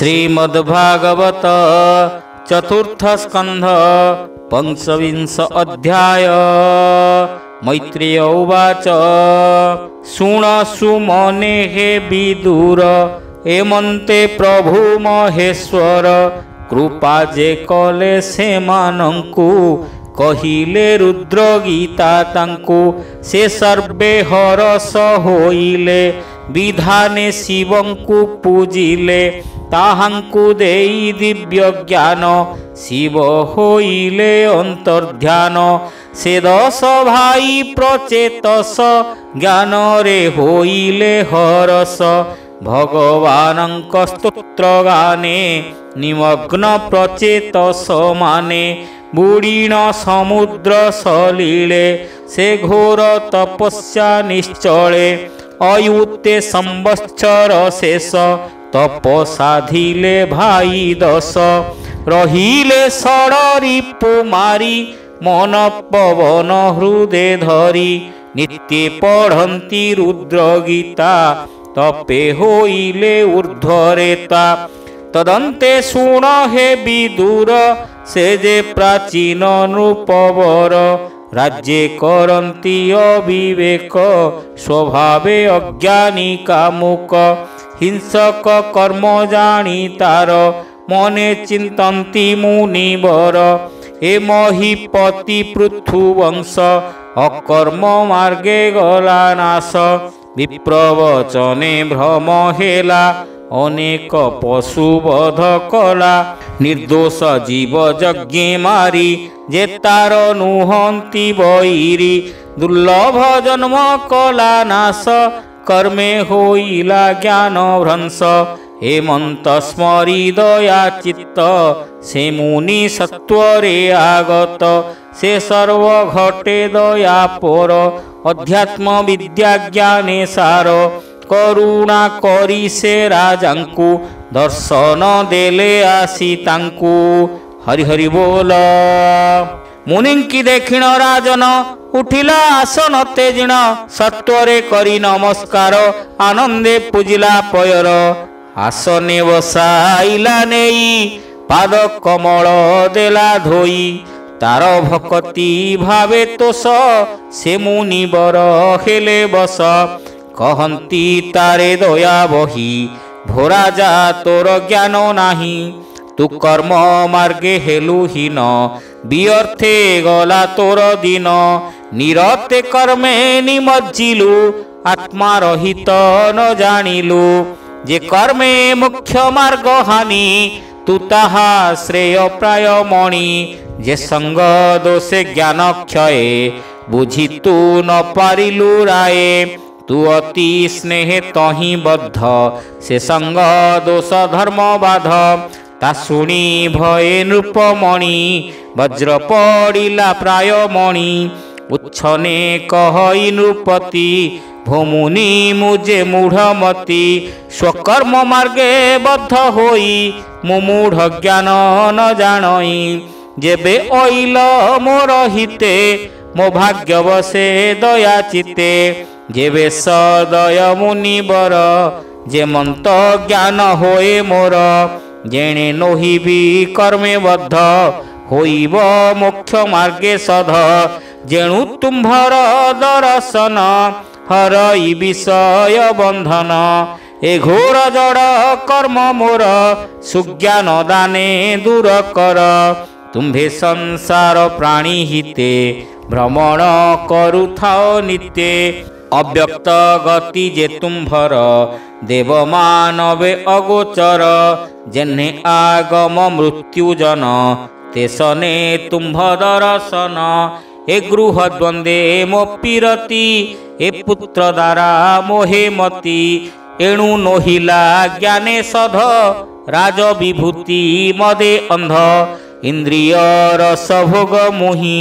श्रीमद्भागवत चतुर्थ स्कंध पंचविंश अध्याय। मैत्रेय उवाच शुणसु मने हे विदुर एमन्ते प्रभु महेश्वर कृपा जे कले सेमानंकु कहिले रुद्र गीता तांकु से सर्वे हरस होइले विधाने शिवंकु पूजिले ताहांकु देई दिव्य ज्ञान शिव होइले अंतर्ध्यान से दस भाई प्रचेतस ज्ञान रे होइले हरस भगवानंक स्तोत्र गाने निमग्न प्रचेतस माने बुड़ीण समुद्र सलीले से घोर तपस्या निश्चले अयुते संवत्सर शेष तप साधिले भाई दस रहिले षडरिपु मारी मन पवन हृदय धरी नित्य पढ़ंती रुद्र गीता तपे होइले ऊर्ध्वरेता तदंते शुण हे विदुर से जे प्राचीन नृपवर राज्ये करंती अविवेक स्वभावे अज्ञानी कामुक हिंसक कर्म जानी तार मने चिंतन्ति मुनिवर ए महीपति पृथुवंश अकर्म मार्गे गला नाश विप्रवचने भ्रम हेला अनेक पशुवध कला निर्दोष जीव यज्ञे मारी जे तार नुहंती बईरी दुर्लभ जन्म कला नाश कर्मे होइला ज्ञान भ्रंश हेमंत स्मरी दया चित्त से मुनि सत्वरे आगत से सर्व घटे दया पर अध्यात्म विद्या ज्ञाने सार करुणा करी से राजांकु दर्शन देले आसी तांकु। हरि हरि बोल। मुनिंकी देखिण राजन उठिला आसन तेजिण सत्वरे करी नमस्कार आनंदे पूजिला पयर आसने बसाइला नेई पाद कमल देला धोई तार भक्ति भावे तोष से मुनिवर हेले बस कहंती तारे दया बही भोरा जा तोर ज्ञान नाही तू कर्म मार्गे हेलु हीन बियर्थे गला तोर दिन निरते कर्मे निमज्जिलु आत्मा रहित न जानिलु जे कर्मे मुख्य मार्ग हानि तू ताहा श्रेय प्राय मणि जे संग दोषे ज्ञान क्षये बुझी तू न पारिलु राये तू अति स्नेह तहि बद्ध से संग दोष धर्म बाध ता शुणी भये नृपमणि वज्र पड़िला प्राय मणि उच्छने कहई नृपति भोमुनि मुझे मूढ़मति स्वकर्म मार्गे बद्ध होई मुमूढ़ ज्ञान न जानई जेबे ओइल मोर हिते मो भाग्यवशे दया चिते जेबे सदय मुनिवर जे मंत ज्ञान होए मोर जेणे नोहिबी कर्मे बद्ध होइब मोक्ष मार्गे सध जेणु तुम्भर दर्शन हरई विषय बंधन ए घोर जड़ कर्म मोर सुज्ञान दाने दूर कर तुम्भे संसार प्राणी हिते भ्रमण करुथाओ नित्ये अव्यक्त गति जे तुम्भर देव मानवे अगोचर जेने आगम मृत्युजन तेसने तुम्भ दर्शन ए गृह द्वंदे मो पीरति ए पुत्र द्वारा मोहे मति एणु नोहिला ज्ञाने सध राज विभूति मदे अंध इंद्रिय रस भोग मुहि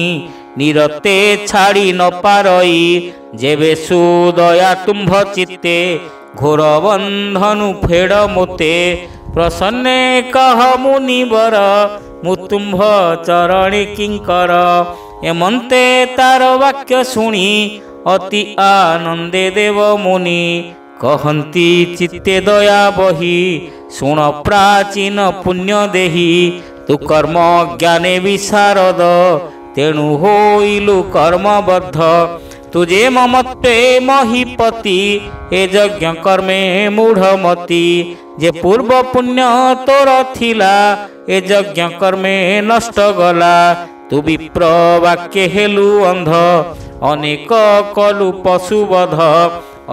निरते छाड़ी न पारई जेबे सुदया तुम्भ चित्ते घोर बंधनु फेड़ मोते प्रसन्ने कह मुनिवर मुतुम्भ चरणे किंकर एमंते तार वाक्य शुणी अति आनंदे देव मुनि कहंती चित्ते दया बही ଶୁଣ ପ୍ରାଚୀନ ପୁଣ୍ୟ ଦେହି ତୁ କର୍ମ ଜ୍ଞାନେ ବିଶାରଦ ତେଣୁ ହୋଇଲୁ କର୍ମବଦ୍ଧ ତୁ ଯେ ମମତ୍ୱେ ମହିପତି ଏ ଯଜ୍ଞ କର୍ମେ ମୂଢ଼ମତି ଯେ ପୂର୍ବ ପୁଣ୍ୟ ତୋର ଥିଲା ଏ ଯଜ୍ଞ କର୍ମେ ନଷ୍ଟ ଗଲା ତୁ ବିପ୍ର ବାକ୍ୟ ହେଲୁ ଅନ୍ଧ ଅନେକ କଲୁ ପଶୁବଧ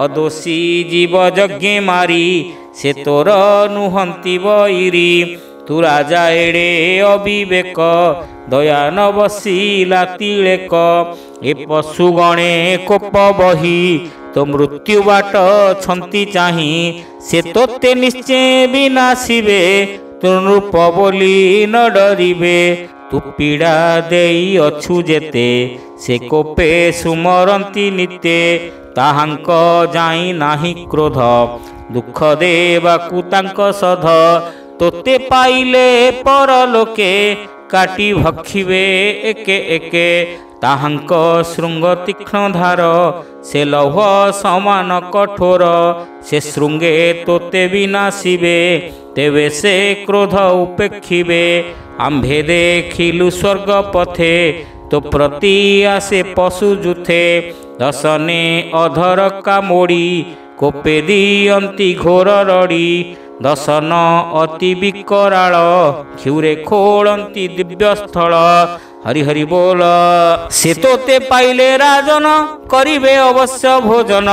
ଅଦୋଷୀ ଜୀବ ଯଜ୍ଞେ ମାରି ସେ ତୋର ନୁହନ୍ତି ବୈରୀ ତୁ ରାଜା ଏଡ଼େ ଅବିବେକ ଦୟା ନ ବସିଲା ତିଳେକ ଏ ପଶୁ ଗଣେ କୋପ ବହି ତୋ ମୃତ୍ୟୁ ବାଟ ଛନ୍ତି ଚାହିଁ ସେ ତୋତେ ନିଶ୍ଚୟ ବିନାଶିବେ ତୁ ନୃପ ବୋଲି ନ ଡରିବେ ତୁ ପୀଡ଼ା ଦେଇ ଅଛୁ ଯେତେ ସେ କୋପେ ସୁମରନ୍ତି ନିତେ ତାହାଙ୍କ ଯାଇ ନାହିଁ କ୍ରୋଧ ଦୁଃଖ ଦେବାକୁ ତାଙ୍କ ସଧ ତୋତେ ପାଇଲେ ପରଲୋକେ କାଟି ଭକ୍ଷିବେ ଏକେ ଏକେ ତାହାଙ୍କ ଶୃଙ୍ଗ ତୀକ୍ଷ୍ଣ ଧାର ସେ ଲୌହ ସମାନ କଠୋର ସେ ଶୃଙ୍ଗେ ତୋତେ ବିନାଶିବେ ତେବେ ସେ କ୍ରୋଧ ଉପେକ୍ଷିବେ ଆମ୍ଭେ ଦେଖିଲୁ ସ୍ୱର୍ଗ ପଥେ ତୋ ପ୍ରତି ଆସେ ପଶୁ ଯୁଥେ ଦଶନେ ଅଧର କାମୋଡ଼ି କୋପେ ଦିଅନ୍ତି ଘୋର ରଡ଼ି ଦଶନ ଅତି ବିକରାଳ କ୍ଷୁରେ ଖୋଳନ୍ତି ଦିବ୍ୟସ୍ଥଳ ହରି ହରି ବୋଲ ସେ ତୋତେ ପାଇଲେ ରାଜନ କରିବେ ଅବଶ୍ୟ ଭୋଜନ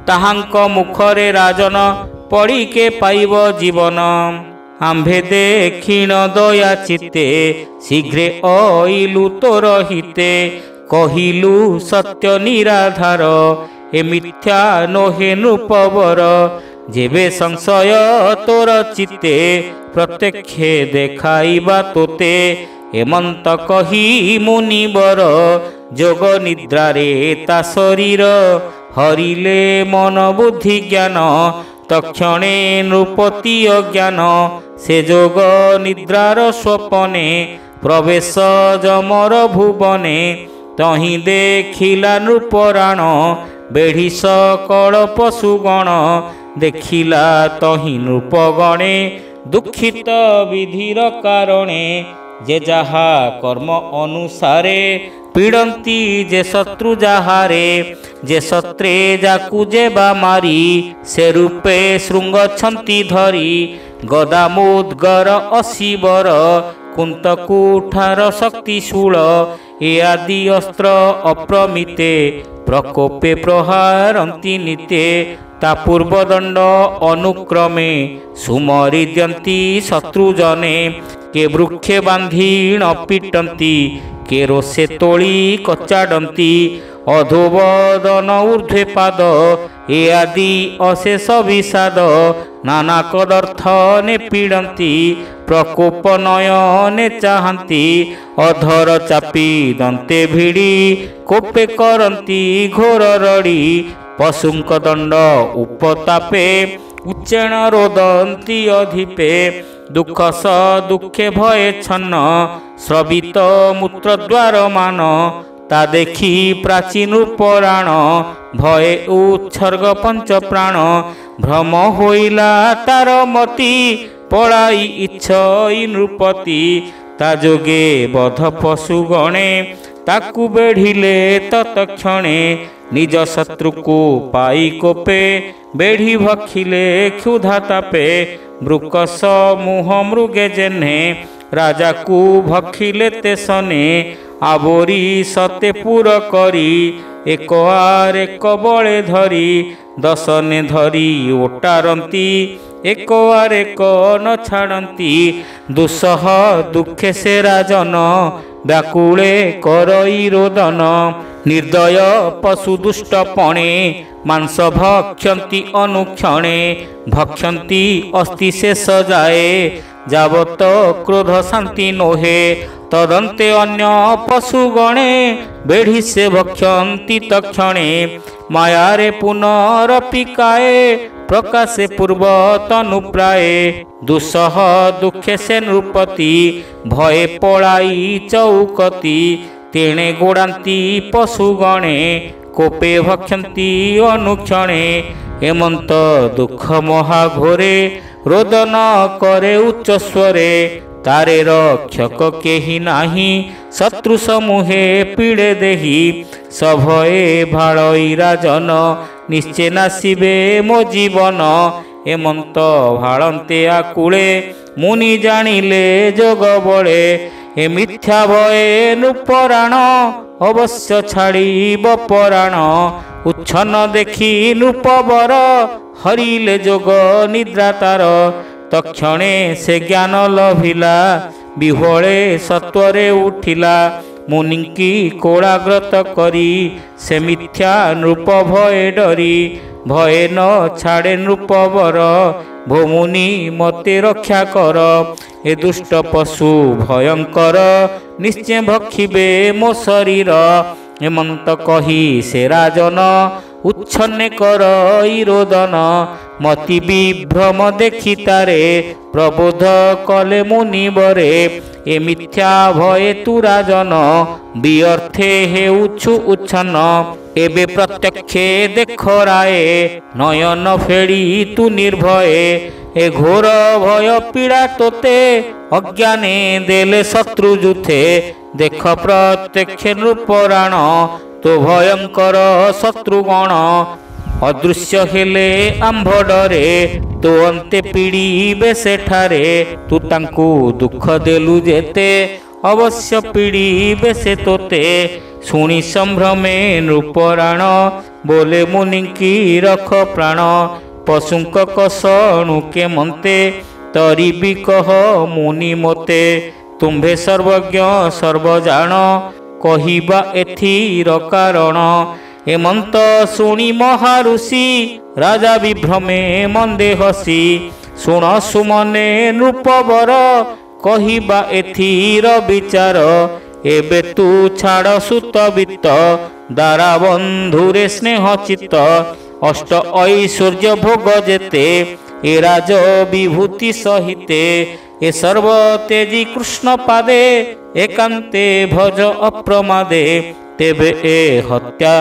ତାହାଙ୍କ ମୁଖରେ ରାଜନ ପଡ଼ିକେ ପାଇବ ଜୀବନ ଆମ୍ଭେ ଦେଖିଣ ଦୟା ଚିତେ ଶୀଘ୍ରେ ଅଇଲୁ ତୋର ହିତେ କହିଲୁ ସତ୍ୟ ନିରାଧାର ଏ ମିଥ୍ୟା ନୋହେ ନୃପବର ଯେବେ ସଂଶୟ ତୋର ଚିତେ ପ୍ରତ୍ୟକ୍ଷେ ଦେଖାଇବା ତୋତେ ଏମନ୍ତ କହି ମୁନିବର ଯୋଗ ନିଦ୍ରାରେ ତା ଶରୀର ହରିଲେ ମନ ବୁଦ୍ଧି ଜ୍ଞାନ ତକ୍ଷଣେ ନୃପତି ଅଜ୍ଞାନ ସେ ଯୋଗ ନିଦ୍ରାର ସ୍ୱପନେ ପ୍ରବେଶ ଯମର ଭୁବନେ ତହିଁ ଦେଖିଲା ନୃପରାଣ ବେଢ଼ି ସକଳ ପଶୁଗଣ ଦେଖିଲା ତହିଁ ନୃପଗଣେ ଦୁଃଖିତ ବିଧିର କାରଣେ ଯେ ଯାହା କର୍ମ ଅନୁସାରେ ପୀଡ଼ନ୍ତି ଯେ ଶତ୍ରୁ ଯାହାରେ ଯେ ଶତ୍ରେ ଯାକୁ ଯେବା ମାରି ସେ ରୂପେ ଶୃଙ୍ଗ ଛନ୍ତି ଧରି ଗଦା ମୁଦ୍ଗର ଅଶିବର କୁନ୍ତ କୁଠାର ଶକ୍ତି ଶୂଳ ଏ ଆଦି ଅସ୍ତ୍ର ଅପ୍ରମିତେ ପ୍ରକୋପେ ପ୍ରହାରନ୍ତି ନିତେ ତା ପୂର୍ବଦଣ୍ଡ ଅନୁକ୍ରମେ ସୁମରି ଦିଅନ୍ତି ଶତ୍ରୁଜନେ କେ ବୃକ୍ଷେ ବାନ୍ଧି ନ ପିଟନ୍ତି କେ ରୋଷେ ତୋଳି କଚାଡ଼ନ୍ତି ଅଧୋବଦନ ଊର୍ଧ୍ୱେ ପାଦ ଏ ଆଦି ଅଶେଷ ବିଷାଦ ନାନା କଦର୍ଥ ନେ ପୀଡ଼ନ୍ତି ପ୍ରକୋପ ନୟନେ ଚାହାନ୍ତି ଅଧର ଚାପି ଦନ୍ତେ ଭିଡ଼ି କୋପେ କରନ୍ତି ଘୋର ରଡ଼ି ପଶୁଙ୍କ ଦଣ୍ଡ ଉପତାପେ ଉଚ୍ଚେଣ ରୋଦନ୍ତି ଅଧିପେ ଦୁଃଖ ସ ଦୁଃଖେ ଭୟେ ଛନ୍ନ ସ୍ରବିତ ମୂତ୍ରଦ୍ୱାର ମାନ ତା ଦେଖି ପ୍ରାଚୀନ ପରାଣ ଭୟେ ଉତ୍ସର୍ଗ ପଞ୍ଚ ପ୍ରାଣ ଭ୍ରମ ହୋଇଲା ତାର ମତି ପଳାଇ ଇଚ୍ଛଇ ନୃପତି ତା ଯୋଗେ ବଧ ପଶୁ ଗଣେ ତାକୁ ବେଢ଼ିଲେ ତତକ୍ଷଣେ ନିଜ ଶତ୍ରୁକୁ ପାଇ କୋପେ ବେଢ଼ି ଭକ୍ଷିଲେ କ୍ଷୁଧା ତାପେ ବୃକସ ମୁହ ମୃଗେ ଜେହ୍ନେ ରାଜାକୁ ଭକ୍ଷିଲେ ତେସନେ ଆବୋରି ସତେ ପୁର କରି ଏକ ଆରେକ ବଳେ ଧରି ଦଶନେ ଧରି ଓଟାରନ୍ତି ଏକ ଆରେକ ନ ଛାଡ଼ନ୍ତି ଦୁଃସହ ଦୁଃଖେ ସେ ରାଜନ ବ୍ୟାକୁଳେ କରଇ ରୋଦନ ନିର୍ଦ୍ଦୟ ପଶୁ ଦୁଷ୍ଟପଣେ ମାଂସ ଭକ୍ଷନ୍ତି ଅନୁକ୍ଷଣେ ଭକ୍ଷନ୍ତି ଅସ୍ଥି ଶେଷ ଯାଏ ଯାବତ କ୍ରୋଧ ଶାନ୍ତି ନୋହେ ତଦନ୍ତେ ଅନ୍ୟ ପଶୁ ଗଣେ ବେଢ଼ି ସେ ଭକ୍ଷନ୍ତି ତକ୍ଷଣେ ମାୟାରେ ପୁନରପିକାଏ ପ୍ରକାଶେ ପୂର୍ବତନୁ ପ୍ରାଏ ଦୁଃସହ ଦୁଃଖେ ସେ ନୃପତି ଭୟେ ପଳାଇ ଚଉକତି ତେଣେ ଗୋଡ଼ାନ୍ତି ପଶୁ ଗଣେ କୋପେ ଭକ୍ଷନ୍ତି ଅନୁକ୍ଷଣେ ଏମନ୍ତ ଦୁଃଖ ମହାଘୋରେ ରୋଦନ କରେ ଉଚ୍ଚ ସ୍ୱରେ ତାରେ ରକ୍ଷକ କେହି ନାହିଁ ଶତ୍ରୁ ସମୂହେ ପୀଡ଼େ ଦେହି ସଭଏ ଭାଳଇ ରାଜନ ନିଶ୍ଚେ ନାସିବେ ମୋ ଜୀବନ ଏମନ୍ତ ଭାଳନ୍ତେ ଆକୁଳେ ମୁନି ଜାଣିଲେ ଯୋଗ ବଳେ ଏ ମିଥ୍ୟା ଭଏ ନୃପରାଣ ଅବଶ୍ୟ ଛାଡ଼ିବ ପରାଣ ଉଚ୍ଛନ୍ନ ଦେଖି ନୃପବର ହରିଲେ ଯୋଗ ନିଦ୍ରା ତାର ତକ୍ଷଣେ ସେ ଜ୍ଞାନ ଲଭିଲା ବିହ୍ୱଳେ ସତ୍ୱରେ ଉଠିଲା ମୁନିଙ୍କି କୋଳାଗ୍ରତ କରି ସେ ମିଥ୍ୟା ନୃପ ଭଏ ଡରି ଭଏ ନ ଛାଡ଼େ ନୃପବର ଭୋମୁନି ମୋତେ ରକ୍ଷା କର ଏ ଦୁଷ୍ଟ ପଶୁ ଭୟଙ୍କର ନିଶ୍ଚୟ ଭକ୍ଷିବେ ମୋ ଶରୀର ଏମନ୍ତ କହି ସେ ରାଜନ ଉଚ୍ଛନ୍ନେ କରଇ ରୋଦନ ମତି ବିଭ୍ରମ ଦେଖି ତାରେ ପ୍ରବୋଧ କଲେ ମୁନିବରେ ଏ ମିଥ୍ୟା ଭଏ ତୁ ରାଜନ ବିଅର୍ଥେ ହେଉଛୁ ଉଚ୍ଛନ୍ନ ଏବେ ପ୍ରତ୍ୟକ୍ଷେ ଦେଖ ରାଏ ନୟନ ଫେଡ଼ି ତୁ ନିର୍ଭଏ ଏ ଘୋର ଭୟ ପୀଡ଼ା ତୋତେ ଅଜ୍ଞାନେ ଦେଲେ ଶତ୍ରୁ ଯୁଥେ ଦେଖ ପ୍ରତ୍ୟକ୍ଷ ନୃପରାଣ ତୋ ଭୟଙ୍କର ଶତ୍ରୁଗଣ ଅଦୃଶ୍ୟ ହେଲେ ଆମ୍ଭ ଡରେ ତୋ ଅନ୍ତେ ପୀଡ଼ିବେ ସେଠାରେ ତୁ ତାଙ୍କୁ ଦୁଃଖ ଦେଲୁ ଯେତେ ଅବଶ୍ୟ ପୀଡ଼ିବେ ସେ ତୋତେ ଶୁଣି ସମ୍ଭ୍ରମେ ନୃପରାଣ ବୋଲେ ମୁନିଙ୍କି ରଖ ପ୍ରାଣ ପଶୁଙ୍କ କଷଣୁ କେମନ୍ତେ ତରିବି କହ ମୁନି ମୋତେ ତୁମ୍ଭେ ସର୍ବଜ୍ଞ ସର୍ବଜାଣ କହିବା ଏଥିର କାରଣ ଏମନ୍ତ ଶୁଣି ମହାରୁଷି ରାଜା ବିଭ୍ରମେ ମନ୍ଦେ ହସି ଶୁଣ ସୁମନେ ନୃପବର କହିବା ଏଥିର ବିଚାର ଏବେ ତୁ ଛାଡ଼ ସୁତ ବିତ୍ତ ଦାରା ବନ୍ଧୁରେ ସ୍ନେହ ଚିତ୍ତ ଅଷ୍ଟ ଐଶ୍ୱର୍ଯ୍ୟ ଭୋଗ ଯେତେ ଏ ରାଜ ବିଭୂତି ସହିତେ ଏ ସର୍ବ ତେଜି କୃଷ୍ଣ ପାଦେ ଏକାନ୍ତେ ଭଜ ଅପ୍ରମାଦେ ତେବେ ଏ ହତ୍ୟା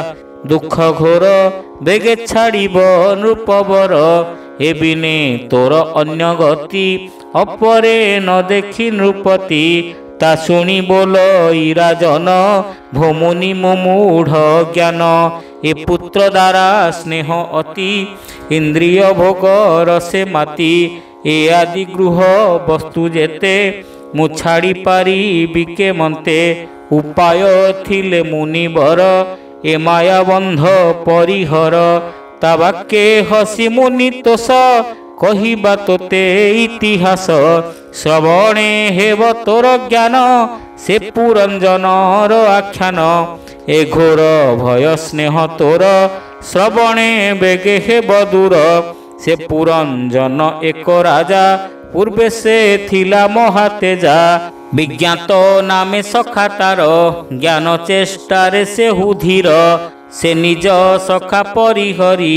ଦୁଃଖ ଘୋର ବେଗେ ଛାଡ଼ିବ ନୃପବର ଏ ବିନେ ତୋର ଅନ୍ୟ ଗତି ଅପରେ ନ ଦେଖି ନୃପତି ତା ଶୁଣି ବୋଲ ରାଜନ ଭୋମୁନି ମୁମୂଢ଼ ଜ୍ଞାନ ଏ ପୁତ୍ର ଦ୍ୱାରା ସ୍ନେହ ଅତି ଇନ୍ଦ୍ରିୟ ଭୋଗ ରସେ ମାତି ଏ ଆଦି ଗୃହ ବସ୍ତୁ ଯେତେ ମୁଁ ଛାଡ଼ି ପାରିବି କେମନ୍ତେ ଉପାୟ ଥିଲେ ମୁନିବର ଏ ମାୟା ବନ୍ଧ ପରିହର ତା ବାକ୍ୟେ ହସି ମୁନି ତୋଷ କହିବା ତୋତେ ଇତିହାସ ଶ୍ରବଣେ ହେବ ତୋର ଜ୍ଞାନ ସେ ପୁରଞ୍ଜନର ଆଖ୍ୟାନ ଏ ଘୋର ଭୟ ସ୍ନେହ ତୋର ଶ୍ରବଣେ ବେଗେ ହେବ ଦୂର ସେ ପୁରଞ୍ଜନ ଏକ ରାଜା ପୂର୍ବେ ସେ ଥିଲା ମହାତେଜା ବିଜ୍ଞାତ ନାମେ ସଖା ତାର ଜ୍ଞାନ ଚେଷ୍ଟାରେ ସେ ହୁଧୀର ସେ ନିଜ ସଖା ପରିହରି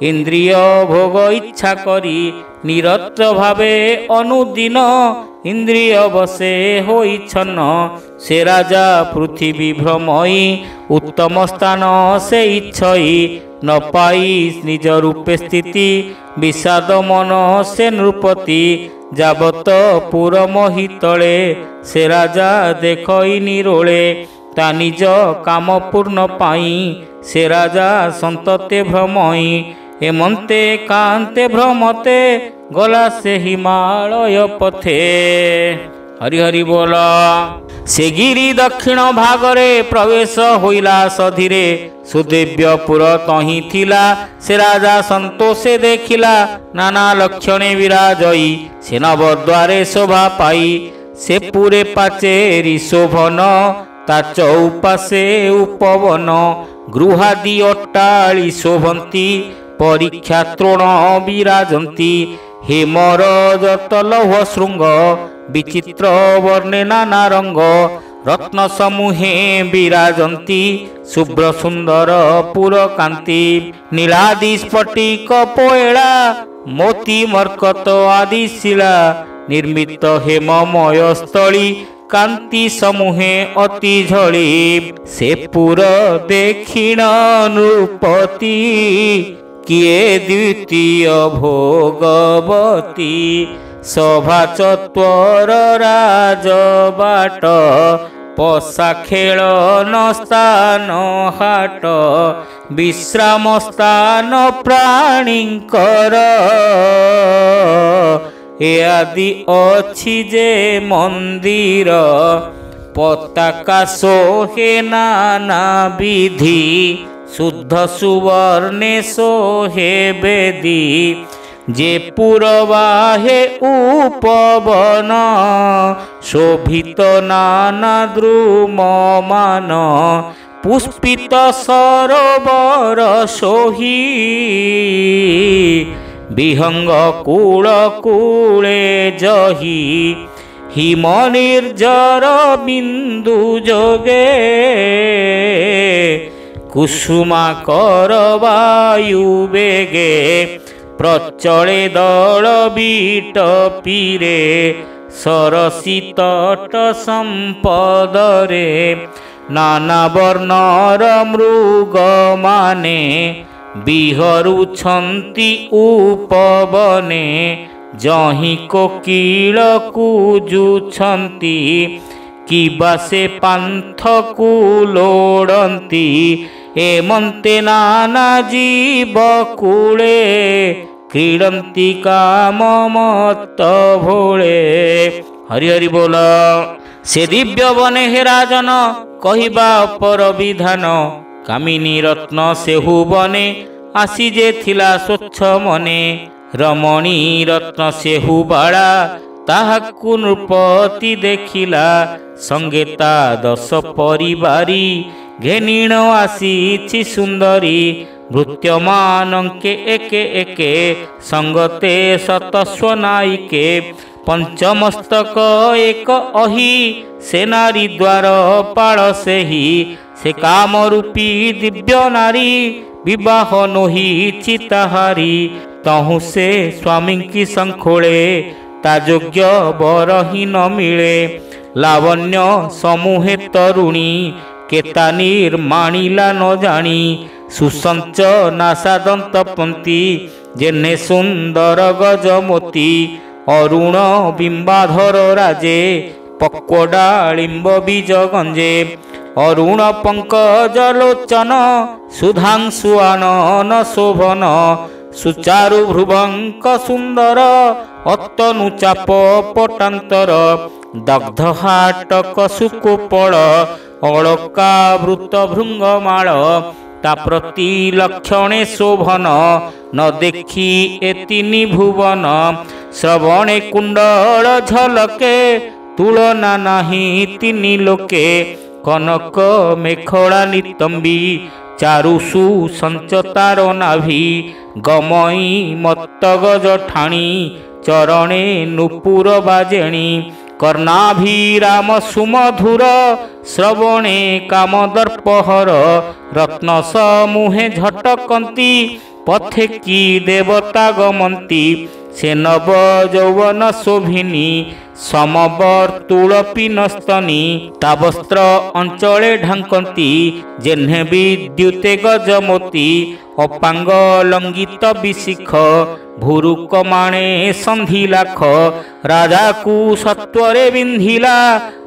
ଇନ୍ଦ୍ରିୟ ଭୋଗ ଇଚ୍ଛା କରି ନିରତ ଭାବେ ଅନୁଦିନ ଇନ୍ଦ୍ରିୟ ବସେ ହୋଇଛନ୍ନ ସେ ରାଜା ପୃଥିବୀ ଭ୍ରମଇ ଉତ୍ତମ ସ୍ଥାନ ସେ ଇଚ୍ଛଇ ନ ପାଇ ନିଜ ରୂପେ ସ୍ଥିତି ବିଷାଦ ମନ ସେ ନୃପତି ଯାବତ ପୁର ମହିତଳେ ସେ ରାଜା ଦେଖଇ ନିରୋଳେ ତା ନିଜ କାମ ପୂର୍ଣ୍ଣ ପାଇଁ ସେ ରାଜା ସନ୍ତତେ ଭ୍ରମଇ ଏମନ୍ତେ କାନ୍ତେ ଭ୍ରମତେ ଗଲା ସେ ହିମାଳୟ ପଥେ। ହରି ହରି ବୋଲ। ସେ ଗିରି ଦକ୍ଷିଣ ଭାଗରେ ପ୍ରବେଶ ହୋଇଲା ସଧିରେ ସୁଦିବ୍ୟପୁର ତହିଁ ଥିଲା ସେ ରାଜା ସନ୍ତୋଷେ ଦେଖିଲା ନାନା ଲକ୍ଷଣେ ବିରାଜଇ ସେ ନବଦ୍ୱାରେ ଶୋଭା ପାଇ ସେ ପୁରେ ପାଚେରି ଶୋଭନ ତା ଚୌପାଶେ ଉପବନ ଗୃହାଦି ଅଟ୍ଟାଳି ଶୋଭନ୍ତି ପରୀକ୍ଷା ତୃଣ ବିରାଜନ୍ତି ହେମର ଯତ ଲୌହ ଶୃଙ୍ଗ ବିଚିତ୍ର ବର୍ଣ୍ଣେ ନାନା ରଙ୍ଗ ରତ୍ନ ସମୂହେ ବିରାଜନ୍ତି ଶୁଭ୍ର ସୁନ୍ଦର ପୁର କାନ୍ତି ନୀଳାଦି ସ୍ଫଟିକ ପୋଏଳା ମୋତି ମର୍କତ ଆଦି ଶିଳା ନିର୍ମିତ ହେମମୟ ସ୍ଥଳୀ କାନ୍ତି ସମୂହେ ଅତି ଝଳି ସେ ପୁର ଦେଖିଣ ନୃପତି କିଏ ଦ୍ୱିତୀୟ ଭୋଗବତୀ। ସଭା ଚତ୍ୱର ରାଜବାଟ ପଶା ଖେଳନ ସ୍ଥାନ ହାଟ ବିଶ୍ରାମ ସ୍ଥାନ ପ୍ରାଣୀଙ୍କର ଏ ଆଦି ଅଛି ଯେ ମନ୍ଦିର। ପତାକା ଶୋହେ ନାନା ବିଧି ଶୁଦ୍ଧ ସୁବର୍ଣ୍ଣେ ଶୋହେ ବେଦୀ। ଯେ ପୁରବାହେ ଉପବନ ଶୋଭିତ ନାନା ଦ୍ରୁମମାନ ପୁଷ୍ପିତ ସରୋବର ସୋହି। ବିହଙ୍ଗ କୂଳ କୂଳେ ଜହି ହିମ ନିର୍ଜର ବିନ୍ଦୁ ଯୋଗେ। କୁସୁମାକର ବାୟୁ ବେଗେ ପ୍ରଚଳେ ଦଳ ବିଟପିରେ। ସରସୀ ତଟ ସମ୍ପଦରେ ନାନା ବର୍ଣ୍ଣର ମୃଗମାନେ ବିହରୁଛନ୍ତି ଉପବନେ। ଯହିଁ କୋକିଳ କୁଜୁଛନ୍ତି କିବା ସେ ପାନ୍ଥକୁ ଲୋଡ଼ନ୍ତି। ଏମନ୍ତେ ନାନା ଜୀବ କୂଳେ କ୍ରୀଡ଼ନ୍ତି କାମ ମତ ଭୋଳେ। ହରି ହରି ବୋଲ। ସେ ଦିବ୍ୟ ବନେ ହେ ରାଜନ କହିବା ଅପର ବିଧାନ। କାମିନୀ ରତ୍ନ ସେହୁ ବନେ ଆସି ଯେ ଥିଲା ସ୍ୱଚ୍ଛ ମନେ। ରମଣୀ ରତ୍ନ ସେହୁ ବାଳା ତାହାକୁ ନୃପତି ଦେଖିଲା। ସଙ୍ଗେ ତା 10 ପରିବାରୀ ଘେନିଣ ଆସିଛି ସୁନ୍ଦରୀ। ଭୃତ୍ୟମାନଙ୍କେ ଏକେ ଏକେ ସଙ୍ଗତେ ସତସ୍ୱ ନାୟିକେ। ପଞ୍ଚମସ୍ତକ ଏକ ଅହି ସେ ନାରୀ ଦ୍ୱାର ପାଳ ସେହି। ସେ କାମରୂପୀ ଦିବ୍ୟ ନାରୀ ବିବାହ ନୋହିଛି ତାହାରି। ତହୁଁ ସେ ସ୍ୱାମୀଙ୍କି ଶଙ୍ଖୋଳେ ତା ଯୋଗ୍ୟ ବର ହିଁ ନ ମିଳେ। ଲାବଣ୍ୟ ସମୂହେ ତରୁଣୀ କେତା ନିର୍ମାଣିଲା ନ ଜାଣି। ସୁସଞ୍ଚ ନାସାଦନ୍ତ ପନ୍ତି ଯେନେ ସୁନ୍ଦର ଗଜମୋତି। ଅରୁଣ ବିମ୍ବାଧର ରାଜେ ପକ୍ୱଡାଳିମ୍ବ ବୀଜ ଗଞ୍ଜେ। ଅରୁଣ ପଙ୍କଜ ଲୋଚନ ସୁଧାଂଶୁ ଆନନ ଶୋଭନ। ସୁଚାରୁ ଭ୍ରୁବଙ୍କ ସୁନ୍ଦର ଅତନୁ ଚାପ ପଟାନ୍ତର। ଦଗ୍ଧ ହାଟକ ସୁକୋପଳ ଅଳକାବୃତ ଭୃଙ୍ଗମାଳ। ତା ପ୍ରତି ଲକ୍ଷଣେ ଶୋଭନ ନ ଦେଖି ଏ ତିନି ଭୁବନ। ଶ୍ରବଣେ କୁଣ୍ଡଳ ଝଲକେ ତୁଳନା ନାହିଁ ତିନି ଲୋକେ। କନକ ମେଖଳା ନିତମ୍ବୀ ଚାରୁଷୁ ସଞ୍ଚତାର ନାଭି। ଗମଇ ମତ୍ତଗଜ ଠାଣି ଚରଣେ ନୂପୁର ବାଜେଣି। କର୍ଣ୍ଣାଭିରାମ ସୁମଧୁର ଶ୍ରବଣେ କାମଦର୍ପହର। ରତ୍ନ ସମୂହେ ଝଟକନ୍ତି ପଥେ କି ଦେବତା ଗମନ୍ତି। ସେ ନବ ଯୌବନ ଶୋଭିନୀ ସମବର୍ତ୍ତୁଳ ପିନସ୍ତନୀ। ତା ବସ୍ତ୍ର ଅଞ୍ଚଳେ ଢାଙ୍କନ୍ତି ଯେହ୍ନେ ବିଦ୍ୟୁତେ ଗଜମୋତି। ଅପାଙ୍ଗ ଲଙ୍ଗିତ ବିଶିଖ ଭୁରୁକ ମାଣେ ସନ୍ଧିଲାଖ। ରାଜାକୁ ସତ୍ୱରେ ବିନ୍ଧିଲା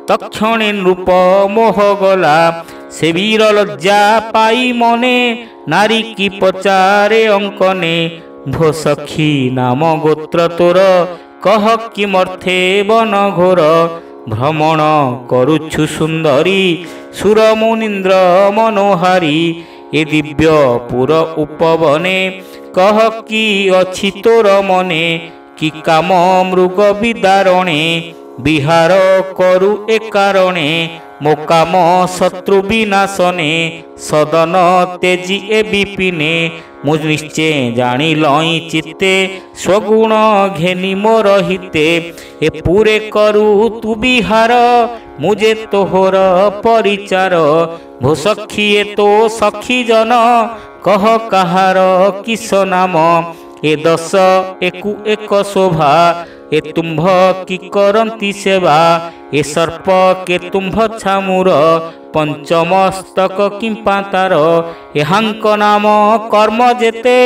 ତକ୍ଷଣେ ନୃପ ମୋହ ଗଲା। ସେ ବୀର ଲଜ୍ଜା ପାଇ ମନେ ନାରୀ କି ପଚାରେ ଅଙ୍କନେ। ଭୋ ସଖୀ ନାମ ଗୋତ୍ର ତୋର କହ କିମର୍ଥେ ବନ ଘୋର। ଭ୍ରମଣ କରୁଛୁ ସୁନ୍ଦରୀ ସୁର ମୁନୀନ୍ଦ୍ର ମନୋହାରୀ। ଏ ଦିବ୍ୟ ପୁର ଉପବନେ କହ କି ଅଛି ତୋର ମନେ। କି କାମ ମୃଗ ବିଦାରଣେ ବିହାର କରୁ ଏ କାରଣେ। ମୋ କାମ ଶତ୍ରୁ ବିନାଶନେ ସଦନ ତେଜି ଏ ବିପିନେ। ମୁଁ ନିଶ୍ଚେ ଜାଣିଲଇଁ ଚିତ୍ତେ ସ୍ୱଗୁଣ ଘେନି ମୋର ହିତେ। ଏ ପୁରେ କରୁ ତୁ ବିହାର ମୁଁ ଯେ ତୋହର ପରିଚାର। ଭୋ ସଖୀ ଏ ତୋ ସଖୀ ଜନ କହ କାହାର କିସ ନାମ। ଏ 10 ଏକୁ ଏକ ଶୋଭା ଏ ତୁମ୍ଭ କି କରନ୍ତି ସେବା। ଏ ସର୍ପ କେ ତୁମ୍ଭ ଛାମୁର ପଞ୍ଚମସ୍ତକ କିମ୍ପା ତାର। ଏହାଙ୍କ ନାମ କର୍ମ ଯେତେ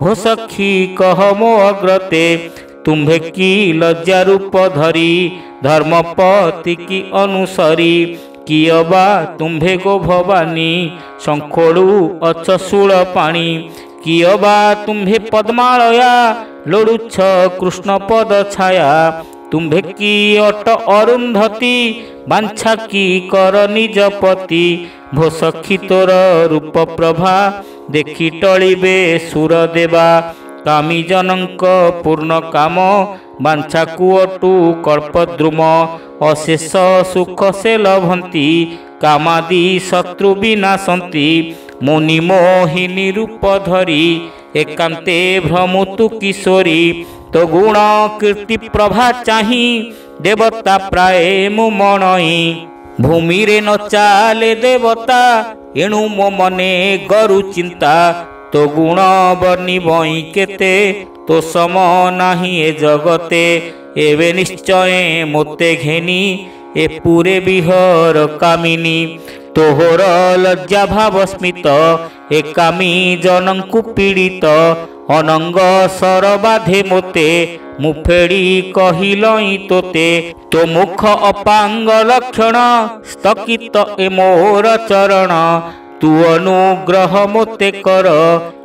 भो सखी कह मो अग्रते तुम्भे की लज्जा रूप धरी धर्मपति की अनुसरी कियबा तुम्भे गो भवानी शंखोड़ू अचशूल पाणी कियबा तुम्भे पद्मालया लोड़ुछ कृष्ण पद छाया तुम्भे की अट अरुंधति बांछा की कर निज पति भो सखी तोर रूप प्रभा देखि टलिबे सुर देवा कामी जनक पूर्ण काम बांछा कुअटू कल्पद्रुम अशेष सुख से लभंती कामादि शत्रु विनाशंती मुनि मोहिनी रूप धरी एकांते भ्रमुतु किशोरी तो गुण कीर्ति प्रभा चाही देवता प्राय मुमणई भूमि रे न चाले देवता एणु मो मने गरु चिंता तो गुण बनी बई केते तो सम नाही ए जगते एवे निश्चय मोते घेनी ए पूरे विहर कामिनी तोहर लज्जा भाव स्मित ए कामी जनंकु पीड़ित अनंग सर बाधे मोते मुफेड़ी कहिलई तोते तो मुख अपांग लक्षण स्थगित ए मोर चरण तू अनुग्रह मोते कर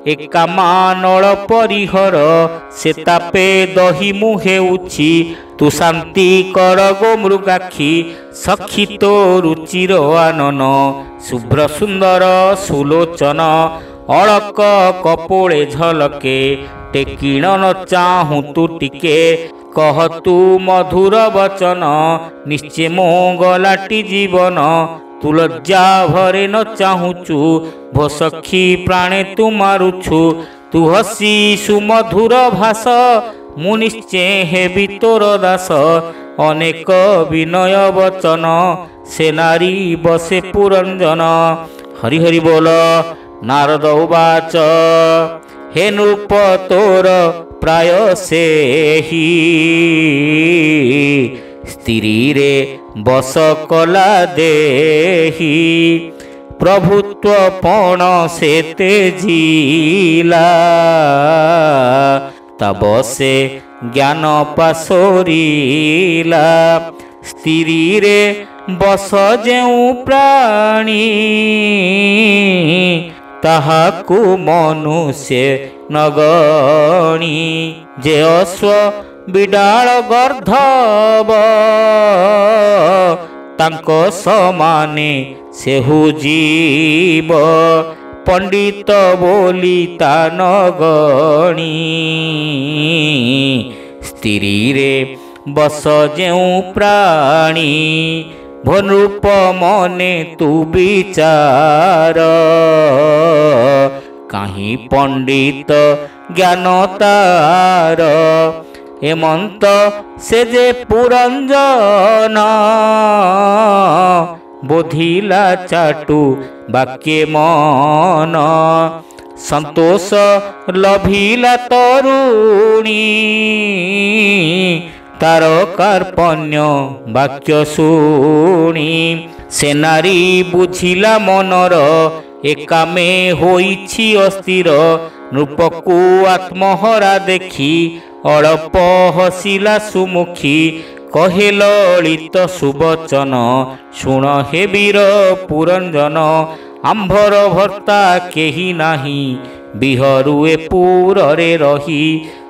एका मानल परिहर से तापे दही मुहे उछि तू शांति कर गो मृगाक्षी सखी तो रुचिर आनन शुभ्र सुंदर सुलोचन अलक कपोळे झलके टेकिण न चाहूँ तू टिके कह तू मधुर वचन निश्चय मो गलाटी जीवन तू लज्जा भरे न चाहूचु भो सखी प्राणे तू मारुछु तू हसी सुमधुर भाष मु निश्चय हेबि तोर दास अनेक विनय वचन से नारी बसे पुरंजन हरि हरि बोल नारद उवाच हे नृप तोर प्राय से ही स्त्री रे बस कला देही प्रभुत्व पण से तेजिला तब से ज्ञान पासोरीला स्त्री रे बस जेउ प्राणी ताहाकु मनुष्य नगणी जे अश्व बिडाल गर्धब तांको समाने सेहु जीव पंडित बोली ता नगणी स्त्री रे बस जेउ प्राणी भनरूप मने तू विचार कहीं पंडित ज्ञानतार हेमंत से जे पुरंजन बोधिला चाटू वाक्य मन संतोष लभिला तरुणी तार कार्पण्य वाक्य शुणी से नारी बुझिला मनर एकामे होइछि अस्थिर नृपकु आत्महरा देखी अल्प हसिला सुमुखी कहे ललित सुबचन शुण हे वीर पुरंजन आंभर भर्ता केही नाही बिहरुए पुरे रही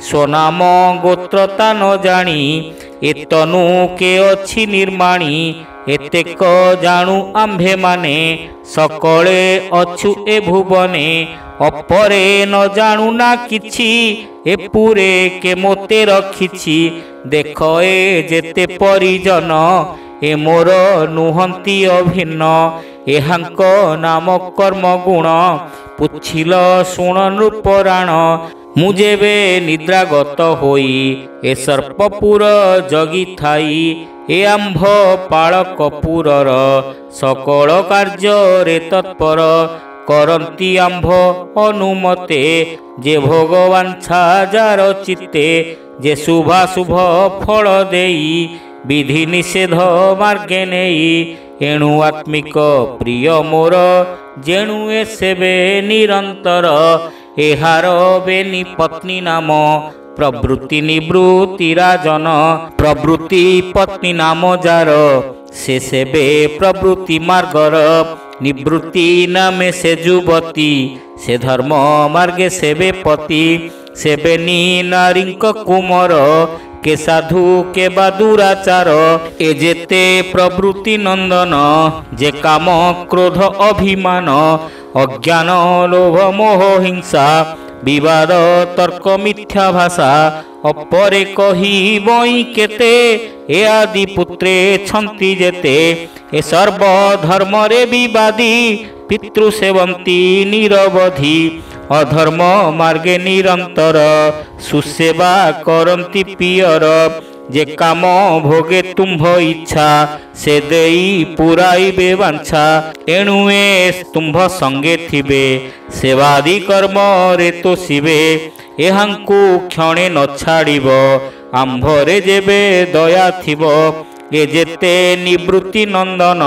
स्वनाम गोत्रता न जानी एतनु के अछि निर्माणी एतेक जाणु आंभे माने सकले अछु ए भुवने अपरे न जाणु ना किछि ए पूरे के मोते रखिछि देख ए जेते परिजन ए मोर नुहंती अभिन्न एहांक नाम कर्म गुण पुछिल शुण नृपराण मु जेबे निद्रागत होई ए सर्पपुर जगी थाई ए आंभ पाळ कपूरर सकल कार्य रे तत्पर करंती आंभ अनुमते जे भगवान छाजार चित्ते जे शुभाशुभ फल देई विधि निषेध मार्गे नेई एणु आत्मिक प्रिय मोर जेणु ए सेबे निरंतर एहार बेनी पत्नी नाम प्रवृत्ति निवृत्ति राजन प्रवृत्ति पत्नी नाम जार से सेबे प्रवृत्ति मार्गर निवृत्ति नामे से युवती से धर्म मार्गे सेबे पति सेबे नी नारीक कुमर के साधु के बा दुराचार ए जेते प्रवृत्ति नंदन जे काम क्रोध अभिमान अज्ञान लोभ मोह हिंसा विवाद तर्क मिथ्या भाषा अपरे कही बई केते ए आदि पुत्रे छंती जेते ए सर्व धर्म रे विवादी पितृ सेवंती निरवधि अधर्म मार्गे निरंतर सुसेवा करंती पियर जे काम भोगे तुम्भ इच्छा से देई पुराइबे वांछा एणु ए तुम्भ संगे थिबे सेवादि कर्म रे तोषिबे एहांकु क्षणे न छाड़िब आंभरे जेबे दया थिब ए जेते निवृत्ति नंदन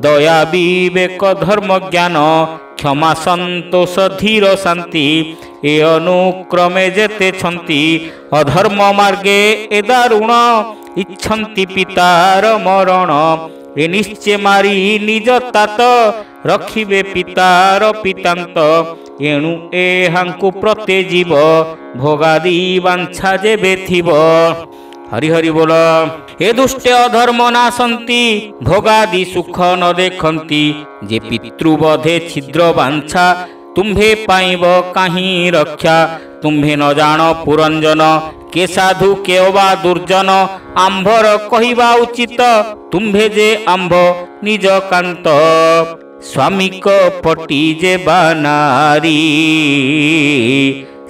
दया विवेक धर्म ज्ञान क्षमा संतोष धीर शांति ए अनुक्रमे जेते छंती अधर्म मार्गे ए दारुण इच्छन्ति पितार मरण ए निश्चय मारी निज तात रखिबे पितार पितांत एणु ए हांकु प्रते जीव भोगादि वांछा जेबे थिब। हरि हरि बोल। हे दुष्टे अधर्म नासंती भोगादि सुख न देखंती जे पितृवधे छिद्र वांछा तुम्भे पाइब काहीं रक्षा तुम्भे न जान पुरंजन के साधु के अबा दुर्जन आंभर कहिबा उचित तुम्भे जे आंभ निज कांत स्वामी को पटी जे बानारी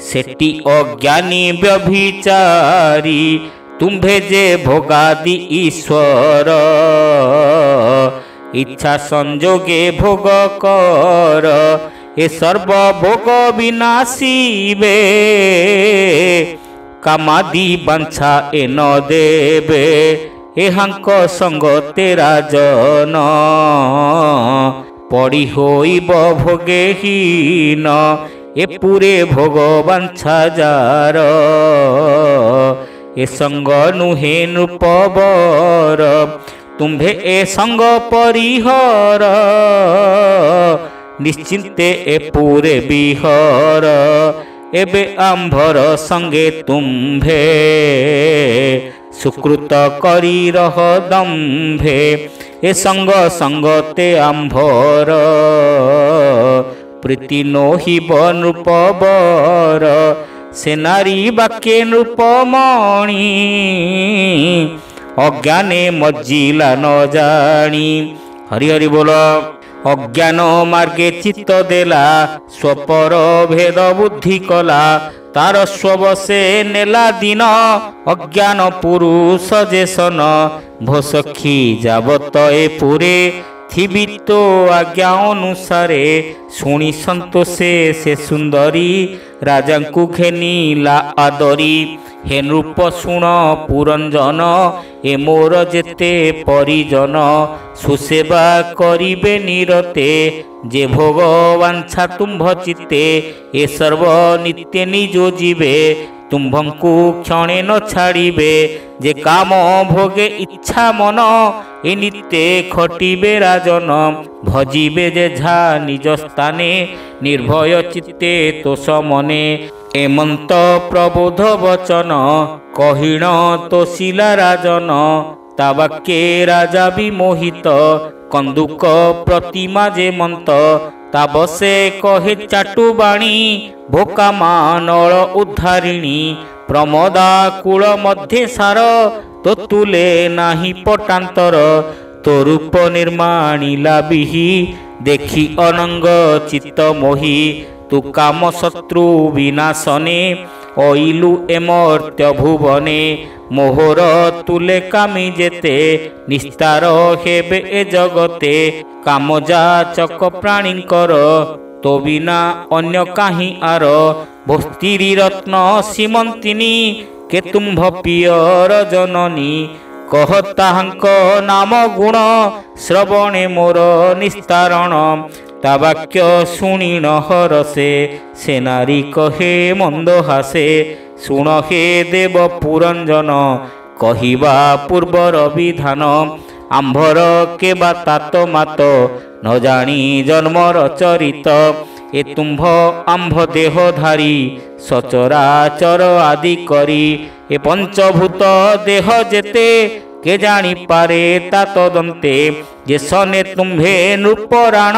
सेटी अज्ञानी व्यभिचारी तुम्भे जे भोगादि ईश्वर इच्छा संजोगे भोग कर ए सर्व भोग विनाशीबे कामादि वांछा ए न देबे एहांक संग तेरा जन पड़ी होइब भोगे हीन ए पूरे भोग वांछा जार ए संग नुहे नृपवर तुम्भे ए संग परिहर निश्चिंते ए पूरे विहर एबे आंभर संगे तुम्भे सुकृत करी रह दम्भे ए संग संगते आंभर प्रीति नोहिब नृपवर से नारी बाक्ये नृपमणि अज्ञाने मज्जिला न जानी। हरि हरि बोल। अज्ञान मार्गे चित्त देला स्वपर भेद बुद्धि कला तार स्वबसे नेला दिन अज्ञान पुरुष जेसन भोसखी जाबत ए पुरे थिबी तो आज्ञा अनुसारे शुणी संतोषे से सुंदरी राजा को घेनीला आदरी हे नृप शुण पुरंजन ए मोर जेते परिजन सुसेवा करिबे निरते जे भगवांछा तुम्भ चित्ते ए सर्व नित्य निजो जीवे तुम्भंकु क्षणे न छाड़िबे जे काम भोगे इच्छा मन ए नित्य खटिबे राजन भजिबे जे झा निज स्थाने निर्भय चित्ते तोष मने एमंत प्रबोध वचन कहिण तोषिला राजन ता वाक्ये राजा विमोहित कंदुक प्रतिमा जे मंत ता बसे कहे चाटु बाणी भोका मानल उद्धारिणी प्रमोदा कूल मध्य सार तो तुले नाही पटांतर तो रूप निर्माणिला बिही देखी अनंग चित्त मोही तु काम शत्रु विनाशने ओइलु एमर्त्य भुवने मोहर तुले कामी जेते निस्तार हेबे ए जगते कामजाचक प्राणींकर तो बिना अन्य काहीं आर भस्तिरी रत्न सीमंतिनी के तुम्भ पियर जननी कहताहांक नाम गुण श्रवणे मोर निस्तारण ତା ବାକ୍ୟ ଶୁଣି ନ ହରସେ। ସେ ନାରୀ କହେ ମନ୍ଦ ହାସେ, ଶୁଣ ହେ ଦେବ ପୁରଞ୍ଜନ, କହିବା ପୂର୍ବର ବିଧାନ। ଆମ୍ଭର କେବା ତାତ ମାତ, ନ ଜାଣି ଜନ୍ମର ଚରିତ। ଏ ତୁମ୍ଭ ଆମ୍ଭ ଦେହଧାରୀ, ସଚରାଚର ଆଦି କରି। ଏ ପଞ୍ଚଭୂତ ଦେହ ଯେତେ, କେ ଜାଣିପାରେ ତା ତଦନ୍ତେ। ଯେ ସନେ ତୁମ୍ଭେ ନୃପରାଣ,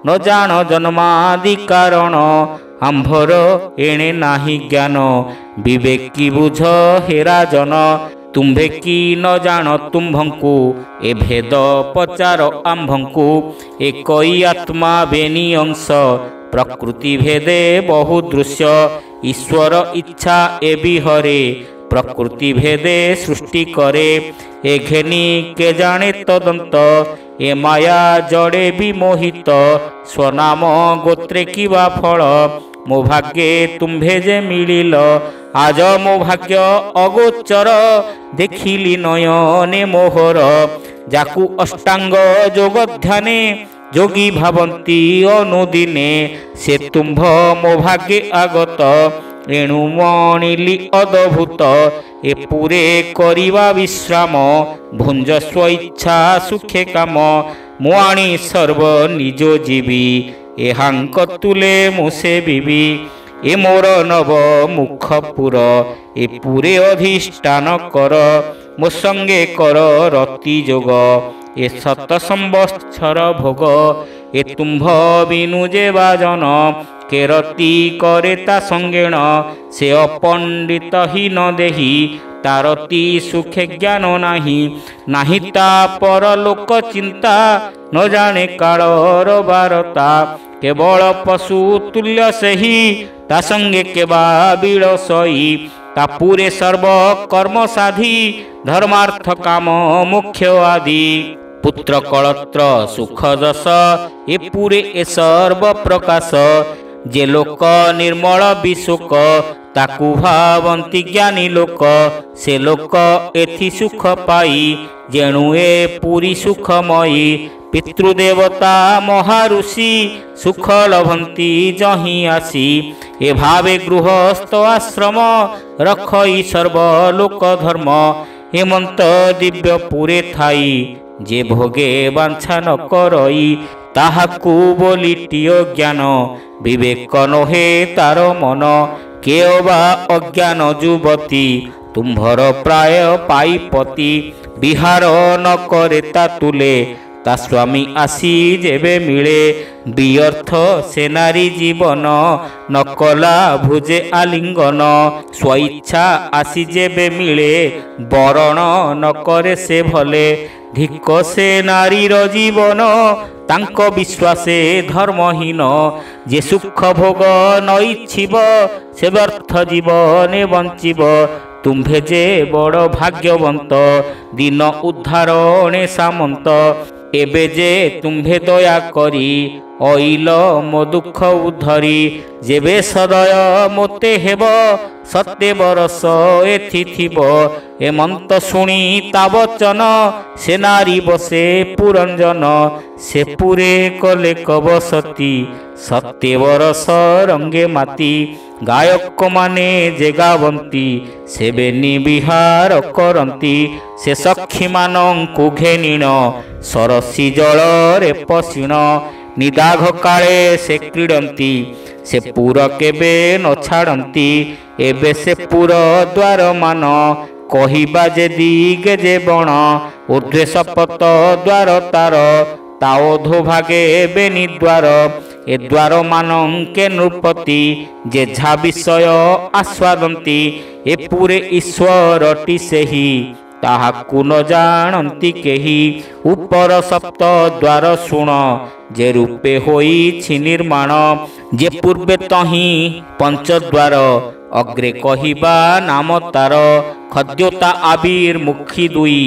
ନ ଜାଣ ଜନ୍ମାଦି କାରଣ। ଆମ୍ଭର ଏଣେ ନାହିଁ ଜ୍ଞାନ, ବିବେକୀ ବୁଝ ହେ ରାଜନ। ତୁମ୍ଭେ କି ନ ଜାଣ ତୁମ୍ଭଙ୍କୁ, ଏ ଭେଦ ପଚାର ଆମ୍ଭଙ୍କୁ। ଏକଇ ଆତ୍ମା ବେନି ଅଂଶ, ପ୍ରକୃତି ଭେଦେ ବହୁ ଦୃଶ୍ୟ। ଈଶ୍ୱର ଇଚ୍ଛା ଏ ବିହରେ, ପ୍ରକୃତି ଭେଦେ ସୃଷ୍ଟି କରେ। ଏ ଘେନି କେ ଜାଣେ ତଦନ୍ତ, ଏ ମାୟା ଜଡ଼େ ବିମୋହିତ। ସ୍ୱନାମ ଗୋତ୍ରେ କିବା ଫଳ, ମୋ ଭାଗ୍ୟେ ତୁମ୍ଭେ ଯେ ମିଳିଲ। ଆଜ ମୋ ଭାଗ୍ୟ ଅଗୋଚର, ଦେଖିଲି ନୟନେ ମୋହର। ଯାକୁ ଅଷ୍ଟାଙ୍ଗ ଯୋଗ ଧ୍ୟାନେ, ଯୋଗୀ ଭାବନ୍ତି ଅନୁଦିନେ। ସେ ତୁମ୍ଭ ମୋ ଭାଗ୍ୟେ ଆଗତ, ଏଣୁ ମଣିଲି ଅଦଭୁତ। ଏ ପୁରେ କରିବା ବିଶ୍ରାମ, ଭୁଞ୍ଜ ସ୍ୱଇଚ୍ଛା ସୁଖେ କାମ। ମୁଁ ଆଣି ସର୍ବ ନିଜ ଜୀବି, ଏହାଙ୍କ ତୁଲେ ମୁଁ ସେବିବି। ଏ ମୋର ନବ ମୁଖପୁର, ଏ ପୁରେ ଅଧିଷ୍ଠାନ କର। ମୋ ସଙ୍ଗେ କର ରତି ଯୋଗ, ଏ ଶତ ସମ୍ବତ୍ସର ଭୋଗ। ଏ ତୁମ୍ଭ ବିନୁ ଯେ ବାଜନ, କେ ରତି করে তা সঙ্গেণ। সে অপণ্ডিত হীন দেহি, তার অতি সুখে জ্ঞান নাহি। নাহি তা পরলোক চিন্তা, ন জানে কালর বারতা। কেবল পশু তুল্য সেহি, তা সঙ্গে কেবা বিলসই। তা পুরে সর্ব কর্ম সাধি, ধর্মার্থ কাম মুখ্য আদি। পুত্র কলত্র সুখ যশ, এ পুরে এ সর্ব প্রকাশ। যে লোক ନିର୍ମଳ ବିଶୋକ, ତାକୁ ଭାବନ୍ତି ଜ୍ଞାନୀ ଲୋକ। ସେ ଲୋକ ଏଥି ସୁଖ ପାଇ, ଯେଣୁ ଏ ପୁରୀ ସୁଖମୟୀ। ପିତୃଦେବତା ମହାଋଷି, ସୁଖ ଲଭନ୍ତି ଯହିଁ ଆସି। ଏ ଭାବେ ଗୃହସ୍ଥ ଆଶ୍ରମ, ରଖଇ ସର୍ବ ଲୋକ ଧର୍ମ। ହେମନ୍ତ ଦିବ୍ୟ ପୁରେ ଥାଇ, ଯେ ଭୋଗେ ବାଞ୍ଛା ନ କରଇ। ତାହାକୁ ବୋଲିଟିଅ ଜ୍ଞାନ, ବିବେକ ନୋହେ ତାର ମନ। କେଅ ବା ଅଜ୍ଞାନ ଯୁବତୀ, ତୁମ୍ଭର ପ୍ରାୟ ପାଇପତି। ବିହାର ନ କରେ ତା ତୁଲେ, ତା ସ୍ୱାମୀ ଆସି ଯେବେ ମିଳେ। ବିଅର୍ଥ ସେ ନାରୀ ଜୀବନ, ନ କଲା ଭୁଜେ ଆଲିଙ୍ଗନ। ସ୍ୱଇଚ୍ଛା ଆସି ଯେବେ ମିଳେ, ବରଣ ନ କରେ ସେ ଭଲେ। ଧିକ ସେ ନାରୀର ଜୀବନ, ତାଙ୍କ ବିଶ୍ୱାସେ ଧର୍ମହୀନ। ଯେ ସୁଖ ଭୋଗ ନ ଇଚ୍ଛିବ, ସେ ବ୍ୟର୍ଥ ଜୀବନେ ବଞ୍ଚିବ। ତୁମ୍ଭେ ଯେ ବଡ଼ ଭାଗ୍ୟବନ୍ତ, ଦିନ ଉଦ୍ଧାରଣେ ସାମନ୍ତ। ଏବେ ଯେ ତୁମ୍ଭେ ଦୟା କରି, ଅଇଲ ମୋ ଦୁଃଖ ଉଦ୍ଧରି। ଯେବେ ସଦୟ ମୋତେ ହେବ, ସତେ ବରଷ ଏଥି ଥିବ। ଏମନ୍ତ ଶୁଣି ତା ବଚନ, ସେ ନାରୀ ବସେ ପୁରଞ୍ଜନ। ସେ ପୁରେ କଲେ କବସତି, ସତେ ବରଷ ରଙ୍ଗେ ମାତି। ଗାୟକ ମାନେ ଯେ ଗାବନ୍ତି, ସେ ବେନି ବିହାର କରନ୍ତି। ସେ ସଖୀମାନଙ୍କୁ ଘେନିଣ, ସରସୀ ଜଳରେ ପଶିଣ। ନିଦାଘ କାଳେ ସେ କ୍ରୀଡ଼ନ୍ତି, ସେ ପୁର କେବେ ନ ଛାଡ଼ନ୍ତି। ଏବେ ସେ ପୁର ଦ୍ୱାର ମାନ, କହିବା ଯେ ଦିଗେ ଯେ ବଣ। ଊର୍ଦ୍ଧ୍ୱେ ଶପଥ ଦ୍ୱାର ତାର, ତା ଅଧୋ ଭାଗେ ବେନି ଦ୍ୱାର। ଏ ଦ୍ୱାର ମାନଙ୍କେ ନୃପତି, ଯେଝା ବିଷୟ ଆସ୍ୱାଦନ୍ତି। ଏ ପୁରେ ଈଶ୍ୱରଟି ସେହି, ତାହାକୁ ନ ଜାଣନ୍ତି କେହି। ଉପର ସପ୍ତ ଦ୍ୱାର ଶୁଣ, ଯେ ରୂପେ ହୋଇଛି ନିର୍ମାଣ। ଯେ ପୂର୍ବେ ତହିଁ ପଞ୍ଚଦ୍ୱାର, ଅଗ୍ରେ କହିବା ନାମ ତାର। ଖଦ୍ୟୋତା ଆବିର ମୁଖୀ ଦୁଇ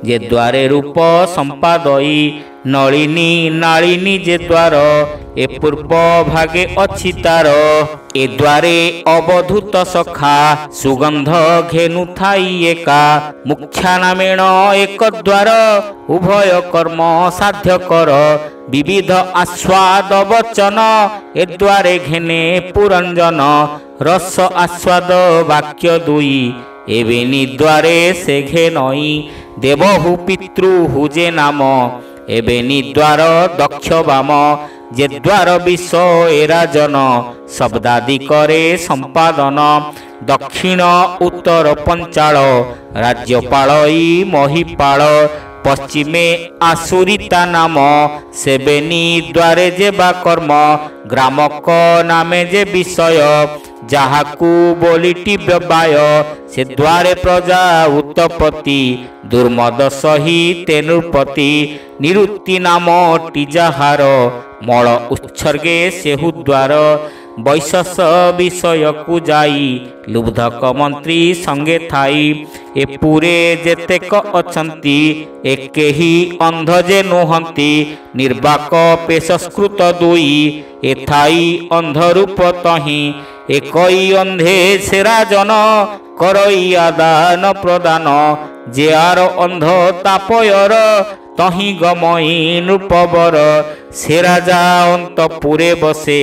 ଯେ ଦ୍ୱାରେ ରୂପ ସମ୍ପାଦଇ ନଳିନୀ ନାଳିନୀ ଯେ ଦ୍ୱାର ଏ ପୂର୍ବ ଭାଗେ ଅଛି ତାର ଏ ଦ୍ୱାରେ ଅବଧୂତ ସଖା ସୁଗନ୍ଧ ଘେନୁ ଥାଇ ଏକା ମୁଖ୍ୟା ନାମେଣ ଏକ ଦ୍ୱାର ଉଭୟ କର୍ମ ସାଧ୍ୟ କର ବିବିଧ ଆସ୍ୱାଦ ବଚନ ଏ ଦ୍ୱାରେ ଘେନେ ପୁରଞ୍ଜନ ରସ ଆସ୍ୱାଦ ବାକ୍ୟ ଦୁଇ ଏବେ ନିଦ୍ୱାରେ ସେ ଘେନଇ ଦେବହୁ ପିତୃହୁ ଯେ ନାମ ଏବେ ନିଦ୍ୱାର ଦକ୍ଷ ବାମ ଯେ ଦ୍ୱାର ବିଷ ଏ ରାଜନ ଶବ୍ଦାଦି କରେ ସମ୍ପାଦନ ଦକ୍ଷିଣ ଉତ୍ତର ପଞ୍ଚାଳ ରାଜ୍ୟପାଳଇ ମହିପାଳ ପଶ୍ଚିମେ ଆସୁରିତା ନାମ ସେବେ ନିଦ୍ୱାରେ ଯେବା କର୍ମ ଗ୍ରାମକ ନାମେ ଯେ ବିଷୟ ଯାହାକୁ ବୋଲିଟି ବ୍ୟବାୟ ସେ ଦ୍ୱାରେ ପ୍ରଜା ଉତ୍ତପତି ଦୁର୍ମଦ ସହି ତେନୁପତି ନିରୁକ୍ତି ନାମଟି ଯାହାର ମଳ ଉତ୍ସର୍ଗେ ସେହୁ ଦ୍ୱାର ବୈଶସ ବିଷୟକୁ ଯାଇ ଲୁବ୍ଧକ ମନ୍ତ୍ରୀ ସଙ୍ଗେ ଥାଇ ଏ ପୁରେ ଯେତେକ ଅଛନ୍ତି ଏ କେହି ଅନ୍ଧ ଯେ ନୁହନ୍ତି ନିର୍ବାକ ପେଶସ୍କୃତ ଦୁଇ ଏ ଥାଇ ଅନ୍ଧ ରୂପ ତହିଁ একই অন্ধে সে রাজন করই আদান প্রদান যে আর অন্ধ তাপয়র তহি গমই নৃপবর সে রাজা অন্তপুরে বসে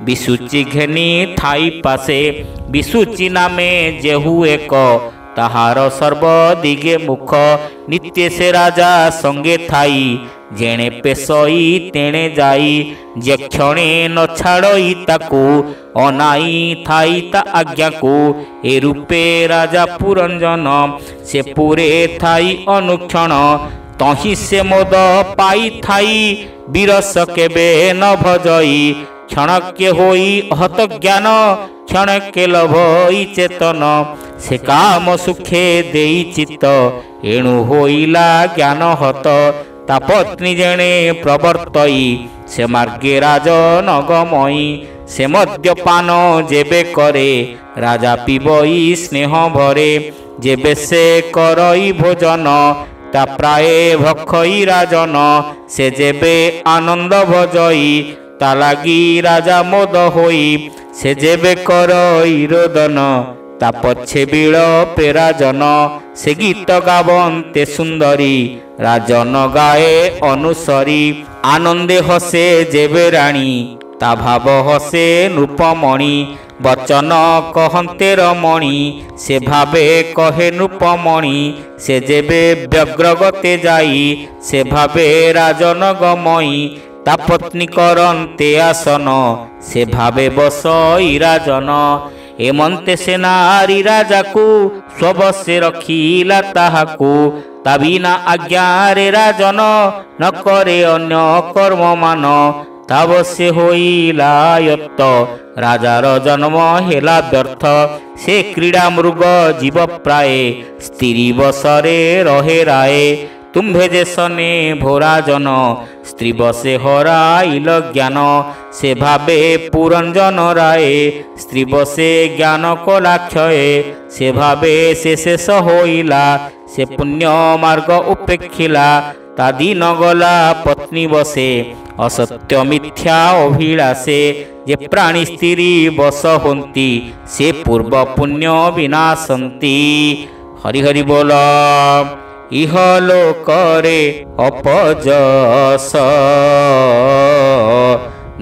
বিসুচি ঘেনি থাই পাশে বিসুচি নামে যেহু এক তাহার সর্বদিগে মুখ নিত্য সে রাজা সঙ্গে থাই যেণে পেশই তেণে যাই যে ক্ষণে ন ছাড়ই তাকু অনাই থাই তা আজ্ঞাকু এ রূপে রাজা পুরঞ্জন সে পুরে থাই অনুক্ষণ তহি সে মোদ পাই থাই বিরস কেবে ন ভজই ক্ষণকে হই হত জ্ঞান ক্ষণকে লভই চেতন সে কাম সুখে দেই চিত্ত এণু হইলা জ্ঞান হত তা পত্নী জেনে প্রবর্তই সে মার্গে রাজন গমই সে মদ্যপান যেবে করে রাজা পিবই স্নেহ ভরে যেবে সে করই ভোজন তা প্রায়ে ভক্ষই রাজন সে যেবে আনন্দ ভজই তা লাগি রাজা মোদ হই সে যেবে করই রোদন তা পছে বিল পেরাজন সে গীত গাবন্তে সুন্দরী রাজন গায়ে অনুসরি আনন্দে হসে যেবে রানী তা ভাব হসে নৃপমণি বচন কহন্তে রমণী সে ভাবে কহে নৃপমণি সে যেবে ব্যগ্রগতে যাই সে ভাবে রাজন গমই তা পত্নী করন্তে আসন সে ভাবে বসই রাজন এমন্তে সে নারী রাজাকু স্ববশে রখিলা তাহাকু তা বিনা আজ্ঞারে রাজন ন করে অন্য কর্মমান তাবশ্যে হইলা যত্ত রাজার জন্ম হেলা ব্যর্থ সে ক্রীড়া মৃগ জীব প্রায়ে স্ত্রী বসরে রহে রায়ে তুম্ভে যে সনে ভোরাজন স্ত্রী বসে হরাইল জ্ঞান সে ভাবে পুরঞ্জন রায়ে স্ত্রী বসে জ্ঞান কলাক্ষয়ে সে ভাবে সে শেষ হইলা সে পুণ্য মার্গ উপেক্ষিলা তা দিন গলা পত্নী বসে অসত্য মিথ্যা অভিলাষে যে প্রাণী স্ত্রী বস হন্তি সে পূর্ব পুণ্য বিনাশন্তি হরি হরি বল ইহলোকরে অপযশ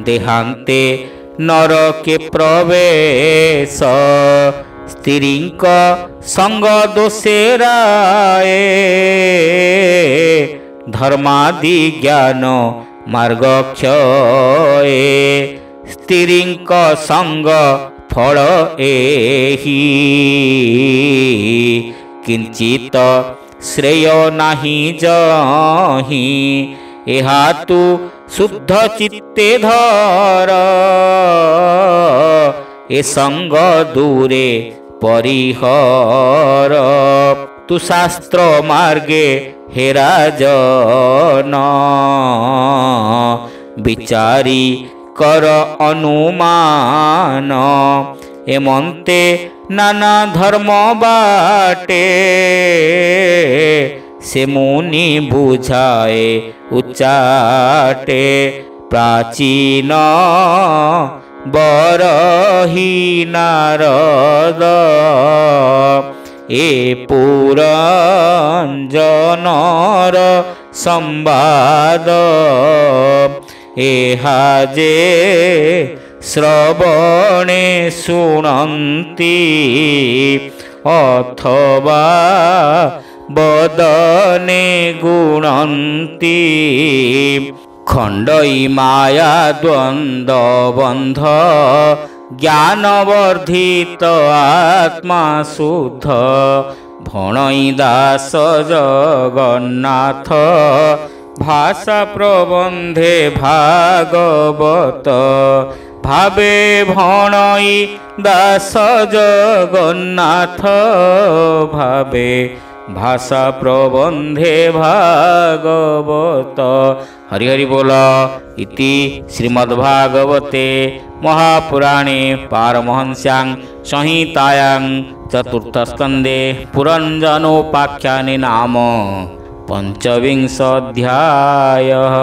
দেহান্তে নরকে প্রবেশ স্ত্রীঙ্ক সঙ্গ দোষে রায়ে ধর্মাদি জ্ঞান মার্গ ক্ষয়ে স্ত্রীঙ্ক সঙ্গ ফল এহি কিঞ্চিত শ্রেয় নাহি জহি এহা তু শুদ্ধ চিত্তে ধর এ সঙ্গ দূরে পরিহর তু শাস্ত্র মার্গে হে রাজন বিচারি কর অনুমান এমন্তে नाना धर्म बाटे से मुनि बुझाए उच्चाटे प्राचीन बरही नारद ए पुरंजनर संवाद एहा जे श्रवणे शुणन्ति अथवा बदने गुणन्ति खंडई माया द्वंद्व बंध ज्ञानवर्धित आत्मा शुद्ध भणई दास जगन्नाथ भाषा प्रबंधे भागवत भावे भणई दास जगन्नाथ भावे भाषा प्रबंधे भागवत। हरि हरि बोल। इति श्रीमद्भागवते महापुराणे पारमहंस्यां संहितायां चतुर्थस्कन्धे पुरंजनोपाख्याने नाम 25 अध्यायः।